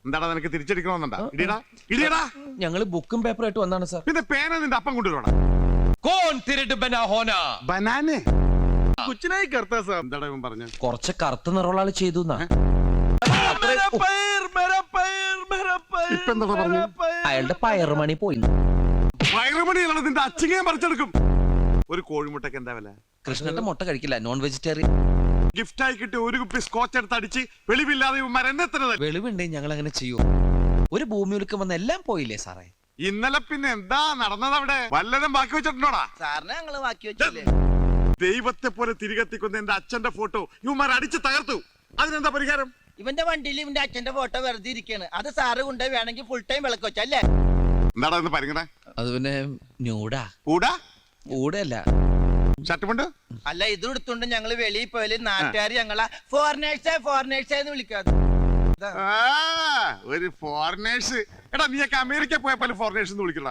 എന്താടാ നിനക്ക് തിരിച്ചടിക്കണമെന്നുണ്ടാ? ഇടിയടാ ഇടിയടാ. ഞങ്ങള് ബുക്കും പേപ്പറായിട്ട് വന്നാണ് സാർ. പിന്നെ പേന നിന്റെ അപ്പം കൊണ്ടുവരോടാ. ബനാനെ കുച്ചിനായി കർത്താ സാർ. എന്താടാ ഇവൻ പറഞ്ഞ? കുറച്ച് കറുത്ത നിറമുള്ള ആള് ചെയ്തു. ഇപ്പൊ എന്താ പറഞ്ഞു? അയാളുടെ പയറുമണി പോയി. വയറുമണിയാണ് നിന്റെ അച്ചിങ്ങയും പറിച്ചെടുക്കും. ഒരു കോഴിമുട്ടക്ക് എന്താ വില? കൃഷ്ണന്റെ മുട്ട കഴിക്കില്ല, നോൺ വെജിറ്റേറിയൻ. ഗിഫ്റ്റ് ആയി കിട്ടി ഒരു കുപ്പി സ്കോച്ച് എടുത്ത് അടിച്ച് വെളിവില്ലാതെ മരന്നെത്തുന്നത്. വെളിവുണ്ടെങ്കിൽ ഞങ്ങൾ അങ്ങനെ ചെയ്യൂ. ഒരു ഭൂമി ഉലുക്കം വന്ന് എല്ലാം പോയില്ലേ സാറേ? ഇന്നലെ പിന്നെ എന്താ നടന്നത് അവിടെ? വല്ലതും ബാക്കി വെച്ചിട്ടുണ്ടോടാ? സാറിനെ ഞങ്ങള് ബാക്കി വെച്ചില്ലേ? ദൈവത്തെ പോലെ തിരികെത്തിക്കുന്ന എന്റെ അച്ഛന്റെ ഫോട്ടോ ഇവന്മാർ അടിച്ച് തകർത്തു. അതിനെന്താ പരിഹാരം? ഇവന്റെ വണ്ടിയിൽ ഇവന്റെ അച്ഛന്റെ ഫോട്ടോ വെറുതെ ഇരിക്കാണ്. അത് സാറ് കൊണ്ട് വേണമെങ്കിൽ ഫുൾ ടൈം വിളക്ക് വെച്ചല്ലേ? എന്താടാ ഇന്ന് പരിങ്ങണേ? അത് പിന്നെ ന്യൂഡാ. കൂടാ ഊടല്ല, ഷർട്ടുമുണ്ട്. അല്ല, ഇത് എടുത്തോണ്ട് ഞങ്ങള് വെളിയിൽ പോയാല് നാട്ടുകാർ ഞങ്ങളെ ഫോറിനേഴ്സ് എന്ന് വിളിക്കാതെ. ഒരു ഫോറിനേഴ്സ്. എടാ നീയൊക്കെ അമേരിക്ക പോയപ്പോൾ ഫോറിനേഴ്സ് എന്ന് വിളിക്കണ്ട.